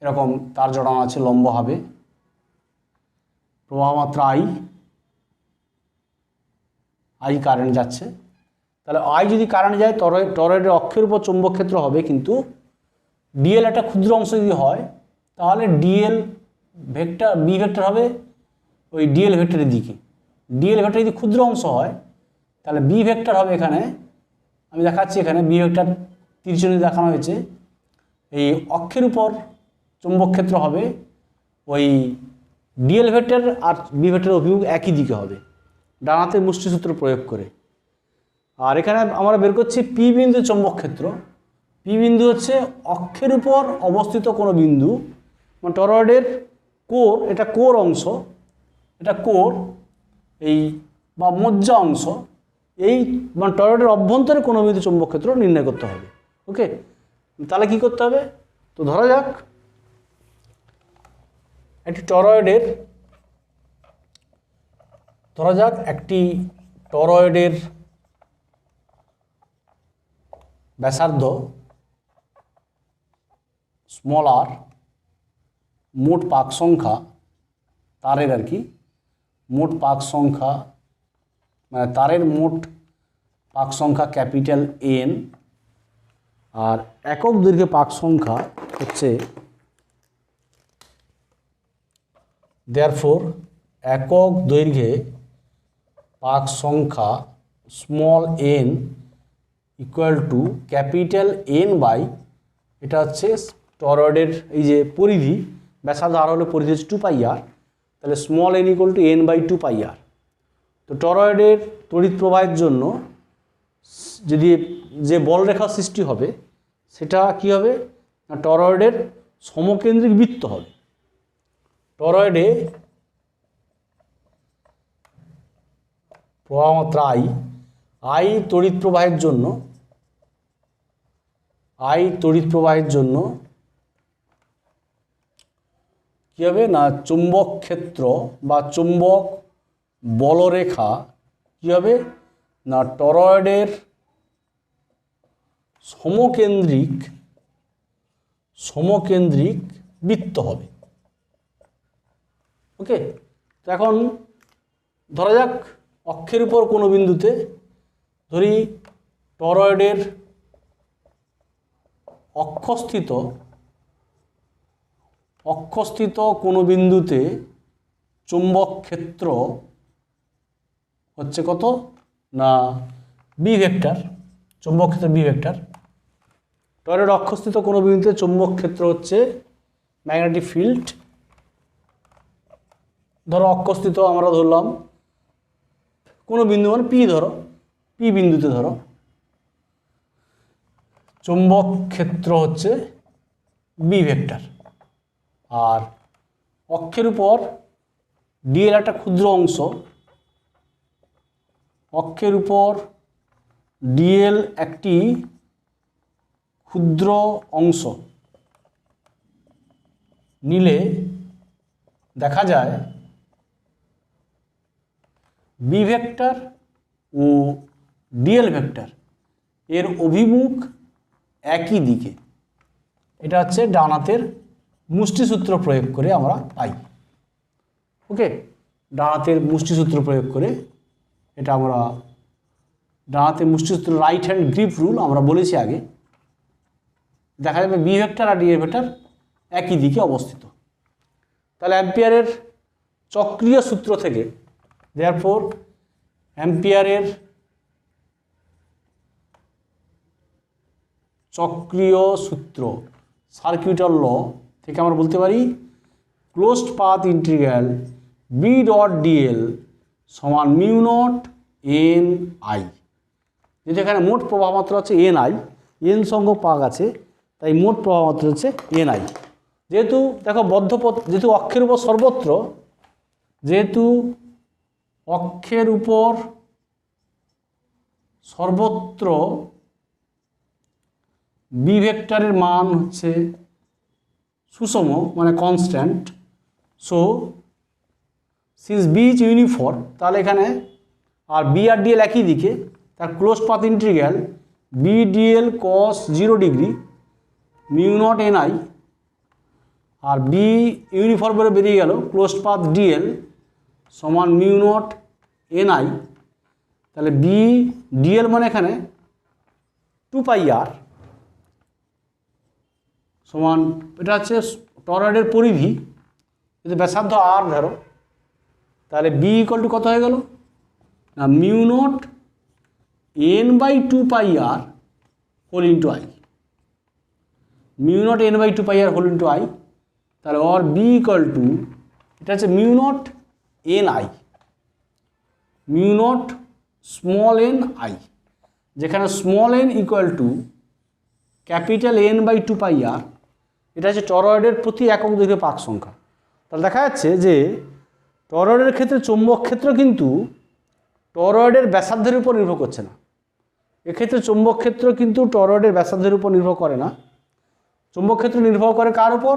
এরকম তার জড়ানো আছে লম্বভাবে, প্রবাহ মাত্রা আই কারেন্ট যাচ্ছে। তাহলে আই যদি কারেন্ট যায় টরয়েডের অক্ষের উপর চৌম্বক ক্ষেত্র হবে, কিন্তু ডিএল একটা ক্ষুদ্র অংশ যদি হয় তাহলে ডিএল ভেক্টর বি ভেক্টর হবে ওই ডিএল ভেক্টরের দিকে। ডিএল ভেক্টর যদি ক্ষুদ্র অংশ হয় তাহলে বি ভেক্টর হবে, এখানে আমি দেখাচ্ছি, এখানে বি ভেক্টর তীরচিহ্ন দেখানো হয়েছে, এই অক্ষের উপর চৌম্বক ক্ষেত্র হবে ওই ডিএল ভেক্টর আর বি ভেক্টরের অভিমুখ একই দিকে হবে ডান হাতের মুষ্টিসূত্র প্রয়োগ করে। আর এখানে আমরা বের করছি পি বিন্দু চৌম্বক ক্ষেত্র। পি বিন্দু হচ্ছে অক্ষের উপর অবস্থিত কোনো বিন্দু, মানে টরয়েডের কোর, এটা কোর অংশ, এটা কোর এই বা মজ্জা অংশ, এই মানে টরয়েডের অভ্যন্তরে কোনো বিন্দু চৌম্বক ক্ষেত্র নির্ণয় করতে হবে। ওকে, তাহলে কি করতে হবে? তো ধরা যাক একটি টরয়েডের ব্যাসার্ধ স্মল আর, মোট পাক সংখ্যা তারের আর কি, মোট পাক সংখ্যা মানে তারের মোট পাক সংখ্যা ক্যাপিটাল এন, আর একক দৈর্ঘ্যে পাক সংখ্যা হচ্ছে দেয়ারফোর একক দৈর্ঘ্যে পাক সংখ্যা small N equal to capital N by, এটা হচ্ছে টরয়েডের এই যে পরিধি, ব্যাসার্ধ আর হলে পরিধি হচ্ছে 2πr, তাহলে small N equal to N by 2πr। তো টরয়েডের তড়িৎ প্রবাহের জন্য যদি যে বলরেখা সৃষ্টি হবে সেটা কি হবে না, টরয়েডের সমকেন্দ্রিক বৃত্ত হবে। টরয়েডে প্রবাহ মাত্রা আই তড়িৎ প্রবাহের জন্য কি হবে না, চুম্বক ক্ষেত্র বা চুম্বক বলরেখা কি হবে না, টরয়েডের সমকেন্দ্রিক বৃত্ত হবে। ওকে, তো এখন ধরা যাক অক্ষের উপর কোনো বিন্দুতে, ধরি টরয়েডের অক্ষস্থিত কোনো বিন্দুতে চুম্বক ক্ষেত্র হচ্ছে কত না বি ভেক্টর, চুম্বক ক্ষেত্র বি ভেক্টর। টরয়েড অক্ষস্থিত কোনো বিন্দুতে চুম্বক ক্ষেত্র হচ্ছে ম্যাগনেটিক ফিল্ড। ধরো অক্ষস্থিত আমরা ধরলাম কোনো বিন্দু, মানে পি বিন্দুতে ধরো চুম্বক ক্ষেত্র হচ্ছে বি ভেক্টর, আর অক্ষের উপর ডিএল একটা ক্ষুদ্র অংশ, অক্ষের উপর ডিএল একটি ক্ষুদ্র অংশ নিলে দেখা যায় বি ভেক্টর ও ডিএল ভেক্টর এর অভিমুখ একই দিকে। এটা হচ্ছে ডান হাতের মুষ্টিসূত্র প্রয়োগ করে আমরা পাই। ওকে, ডান হাতের মুষ্টিসূত্র প্রয়োগ করে এটা আমরা ডান হাতের মুষ্টিসূত্র রাইট হ্যান্ড গ্রিপ রুল আমরা বলেছি আগে। দেখা যাবে বি ভেক্টর আর ডিএল ভেক্টর একই দিকে অবস্থিত। তাহলে অ্যাম্পিয়ারের চক্রীয় সূত্র থেকে, দেয়ারফোর অ্যাম্পিয়ারের চক্রীয় সূত্র সার্কিউটার ল থেকে আমরা বলতে পারি closed path integral B dot dl সমান মিউ নট এন আই। যেহেতু এখানে মোট প্রবাহ মাত্রা হচ্ছে এন আই, এন সংখ্যক পাক আছে, তাই মোট প্রবাহ মাত্রা হচ্ছে এন আই। যেহেতু দেখো বদ্ধপথ, যেহেতু অক্ষের উপর সর্বত্র বি ভেক্টরের মান হচ্ছে সুষম মানে constant. So since B is uniform, তাহলে এখানে আর বি আর ডিএল একই দিকে, তার close path integral B dl cos 0 degree mu naught N I, আর বি ইউনিফর্ম করে বেরিয়ে গেল ক্লোজ পাথ ডিএল সমান মিউ নট এন আই। তাহলে বি ডিএল মানে এখানে 2πr সমান, এটা হচ্ছে টরয়েডের পরিধি, যদি ব্যাসার্ধ আর ধরো, তাহলে বি ইকুয়াল টু কত হয়ে গেল না mu naught n/2πr whole into I, mu naught n/2πr whole into I. তাহলে অর বি ইকুয়াল টু, এটা হচ্ছে mu naught N I, mu naught small N I, যেখানে small N equal to capital n/2πr, এটা হচ্ছে টরয়েডের প্রতি একক দৈর্ঘ্যে পাক সংখ্যা। তাহলে দেখা যাচ্ছে যে টরয়েডের ক্ষেত্রে চৌম্বক ক্ষেত্র কিন্তু টরয়েডের ব্যাসার্ধের উপর নির্ভর করছে না। এক্ষেত্রে চৌম্বক ক্ষেত্র কিন্তু টরয়েডের ব্যাসার্ধের উপর নির্ভর করে না। চৌম্বক ক্ষেত্র নির্ভর করে কার উপর?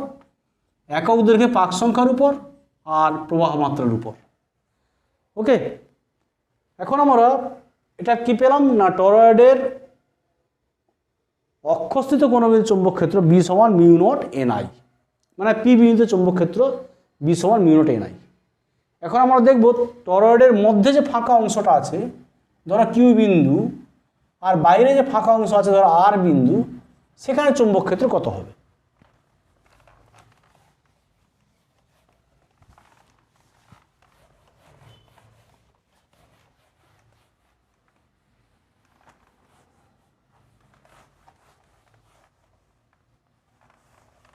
একক দৈর্ঘ্যে পাক সংখ্যার উপর আর প্রবাহ মাত্রার উপর। ওকে, এখন আমরা এটা কি পেলাম না টরয়েডের অক্ষস্থিত কোণবিন্দু চৌম্বক ক্ষেত্র বি সমান মিউ নট এন আই, মানে পি বিন্দুতে চৌম্বক ক্ষেত্র বি সমান মিউ নট এন আই। এখন আমরা দেখব টরয়েডের মধ্যে যে ফাঁকা অংশটা আছে ধরো কিউ বিন্দু, আর বাইরে যে ফাঁকা অংশ আছে ধরো আর বিন্দু, সেখানে চৌম্বক ক্ষেত্র কত হবে।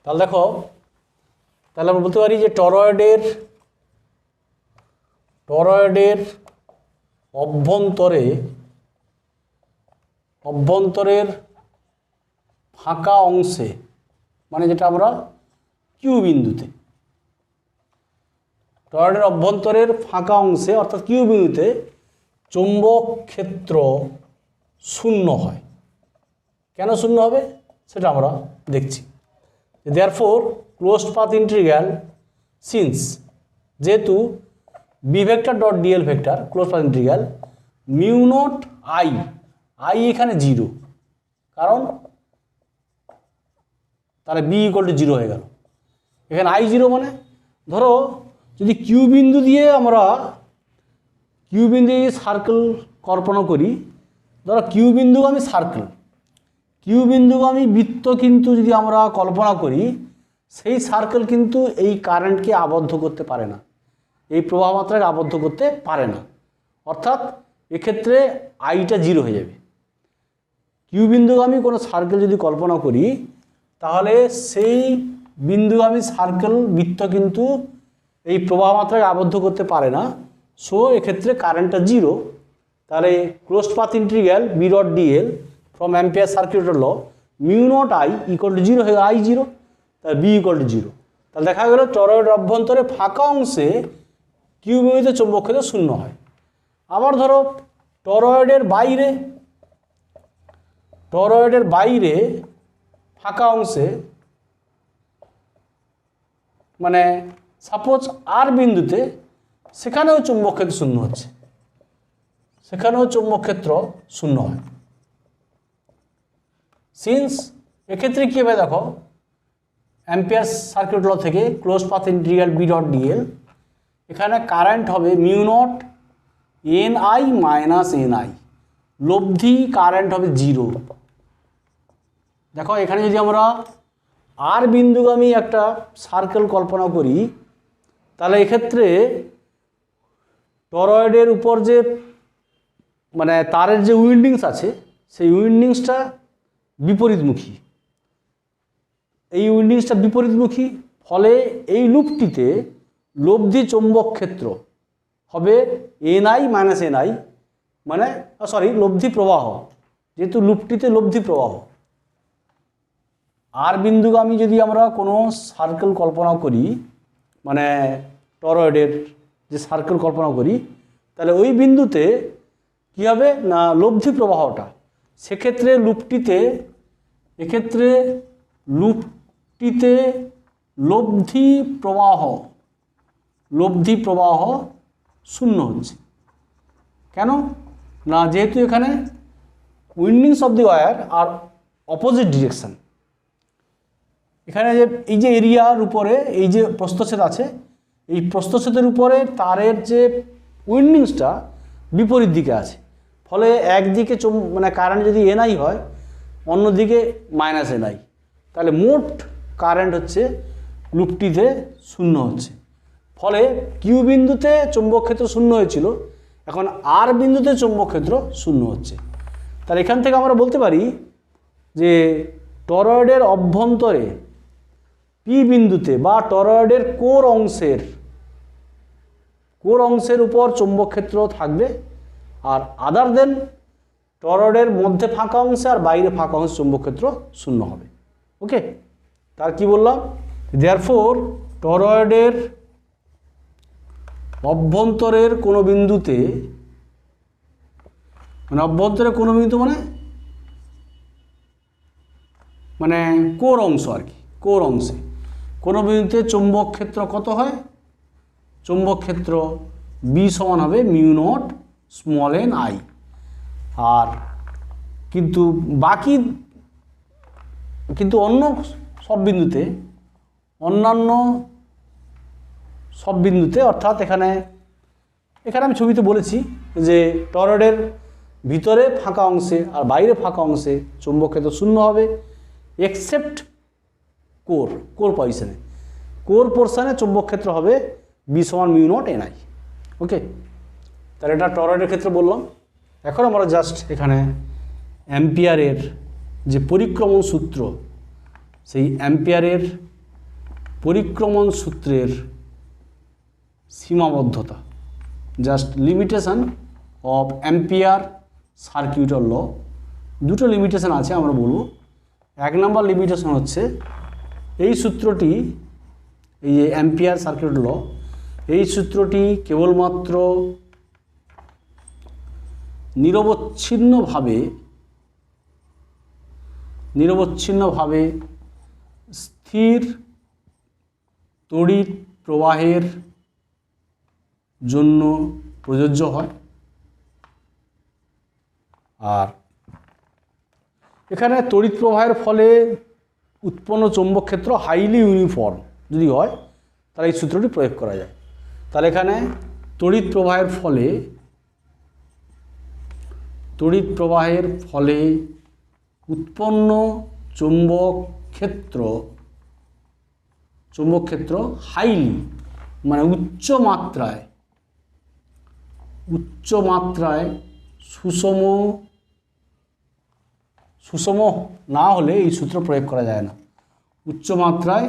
তাহলে দেখো, তাহলে আমরা বলতে পারি যে টরয়েডের অভ্যন্তরের ফাঁকা অংশে, মানে যেটা আমরা কিউ বিন্দুতে, টরয়েডের অভ্যন্তরের ফাঁকা অংশে অর্থাৎ কিউ বিন্দুতে চৌম্বক ক্ষেত্র শূন্য হয়। কেন শূন্য হবে সেটা আমরা দেখছি। Therefore closed path integral since, যেহেতু B vector dot dl vector close path integral mu naught I, I এখানে 0, কারণ তাহলে বি ইকুয়াল টু 0 হয়ে গেল। এখানে আই 0 মানে ধরো যদি কিউ বিন্দু দিয়ে সার্কেল কল্পনা করি, ধরো কিউ বিন্দুগামী সার্কেল, কিউ বিন্দুগামী বৃত্ত কিন্তু যদি আমরা কল্পনা করি, সেই সার্কেল কিন্তু এই কারেন্টকে আবদ্ধ করতে পারে না, এই প্রবাহ মাত্রাকে আবদ্ধ করতে পারে না। অর্থাৎ এক্ষেত্রে আইটা 0 হয়ে যাবে। কিউ বিন্দুগামী কোনো সার্কেল যদি কল্পনা করি, তাহলে সেই বিন্দুগামী সার্কেল বৃত্ত কিন্তু এই প্রবাহ মাত্রাকে আবদ্ধ করতে পারে না। সো এক্ষেত্রে কারেন্টটা 0। তাহলে closed path integral B dot dl from Ampere সার্কিউটের law mu naught I equal to 0 হয়ে আই 0, তাহলে বি ইকুয়াল টু 0। তাহলে দেখা গেল টরয়েডের অভ্যন্তরে ফাঁকা অংশে কিউ বিন্দুতে চৌম্বক ক্ষেত্র শূন্য হয়। আবার ধরো টরয়েডের বাইরে ফাঁকা অংশে, মানে সাপোজ আর বিন্দুতে, সেখানেও চৌম্বক ক্ষেত্র শূন্য হচ্ছে, সেখানেও চৌম্বক ক্ষেত্র শূন্য হয়। সিন্স এক্ষেত্রে কী হবে দেখো, অ্যাম্পিয়ার সার্কিট ল থেকে close path integral B dot dl, এখানে কারেন্ট হবে mu naught N I minus N I, লব্ধি কারেন্ট হবে 0। দেখো এখানে যদি আমরা আর বিন্দুগামী একটা সার্কেল কল্পনা করি, তাহলে এক্ষেত্রে টরয়েডের উপর যে মানে তারের যে উইন্ডিংস আছে, সেই উইন্ডিংসটা বিপরীতমুখী, এই উইন্ডিংসটা বিপরীতমুখী, ফলে এই লুপটিতে লব্ধি চৌম্বক ক্ষেত্র হবে N I minus N I, মানে লব্ধি প্রবাহ, যেহেতু লুপটিতে লব্ধি প্রবাহ। আর বিন্দুগামী যদি আমরা কোনো সার্কেল কল্পনা করি, মানে টরয়েডের যে সার্কেল কল্পনা করি, তাহলে ওই বিন্দুতে কী হবে না লব্ধি প্রবাহটা, সেক্ষেত্রে লুপটিতে এক্ষেত্রে লুপটিতে লব্ধি প্রবাহ শূন্য হচ্ছে। কেন না, যেহেতু এখানে windings of the wire are opposite direction, এখানে যে এই যে এরিয়ার উপরে এই যে প্রস্থচ্ছেদ আছে, এই প্রস্থচ্ছেদের উপরে তারের যে উইন্ডিংসটা বিপরীত দিকে আছে, ফলে একদিকে মানে কারেন্ট যদি এনআই হয়, অন্যদিকে মাইনাস এনআই, তাহলে মোট কারেন্ট হচ্ছে লুপটিতে শূন্য হচ্ছে। ফলে কিউ বিন্দুতে চৌম্বক ক্ষেত্র শূন্য হয়েছিল, এখন আর বিন্দুতে চৌম্বক ক্ষেত্র শূন্য হচ্ছে। তাহলে এখান থেকে আমরা বলতে পারি যে টরয়েডের অভ্যন্তরে পি বিন্দুতে বা টরয়েডের কোর অংশের উপর চৌম্বক ক্ষেত্র থাকবে, আর আদার দেন টরয়েডের মধ্যে ফাঁকা অংশে আর বাইরে ফাঁকা অংশে চৌম্বক ক্ষেত্র শূন্য হবে। ওকে, তার কি বললাম, দেয়ারফোর টরয়েডের অভ্যন্তরের কোনো বিন্দুতে, মানে অভ্যন্তরের কোনো বিন্দু মানে কোর অংশ আর কি, কোর অংশে কোনো বিন্দুতে চৌম্বক ক্ষেত্র কত হয়, চৌম্বক ক্ষেত্র বি সমান হবে mu naught small N I. আর অন্য সব বিন্দুতে, অন্যান্য সব বিন্দুতে, অর্থাৎ এখানে আমি ছবিতে বলেছি যে টরয়েডের ভিতরে ফাঁকা অংশে আর বাইরে ফাঁকা অংশে চৌম্বক ক্ষেত্র শূন্য হবে, এক্সেপ্ট কোর পজিশনে। কোর পোর্শনে চৌম্বক ক্ষেত্র হবে বি সমান মিউ নট এনআই। ওকে, তাহলে এটা টরয়েডের ক্ষেত্রে বললাম। এখন আমরা জাস্ট এখানে অ্যাম্পিয়ারের যে পরিক্রমণ সূত্র, সেই অ্যাম্পিয়ারের পরিক্রমণ সূত্রের সীমাবদ্ধতা, জাস্ট লিমিটেশন অফ অ্যাম্পিয়ার সার্কিউটার ল। দুটো লিমিটেশন আছে আমরা বলবো। এক নম্বর লিমিটেশন হচ্ছে এই সূত্রটি, এই যে অ্যাম্পিয়ার সার্কিউটার ল, এই সূত্রটি কেবলমাত্র নিরবচ্ছিন্নভাবে স্থির তড়িৎ প্রবাহের জন্য প্রযোজ্য হয়। আর এখানে তড়িৎ প্রবাহের ফলে উৎপন্ন চৌম্বক ক্ষেত্র হাইলি ইউনিফর্ম যদি হয়, তাহলে এই সূত্রটি প্রয়োগ করা যায়। তাহলে এখানে তড়িৎ প্রবাহের ফলে উৎপন্ন চৌম্বক ক্ষেত্র হাইলি, মানে উচ্চ মাত্রায় সুষম না হলে এই সূত্র প্রয়োগ করা যায় না। উচ্চ মাত্রায়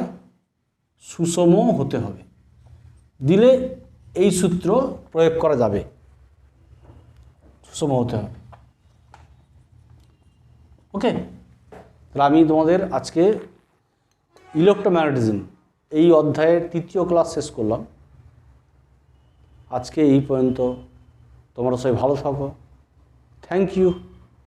সুষম হতে হবে, দিলে এই সূত্র প্রয়োগ করা যাবে, সুষম হতে হবে। ওকে, তাহলে আমি তোমাদের আজকে ইলেক্ট্রোম্যাগনেটিজম এই অধ্যায়ের 3য় ক্লাস শেষ করলাম। আজকে এই পর্যন্ত। তোমরা সবাই ভালো থাকো। Thank you.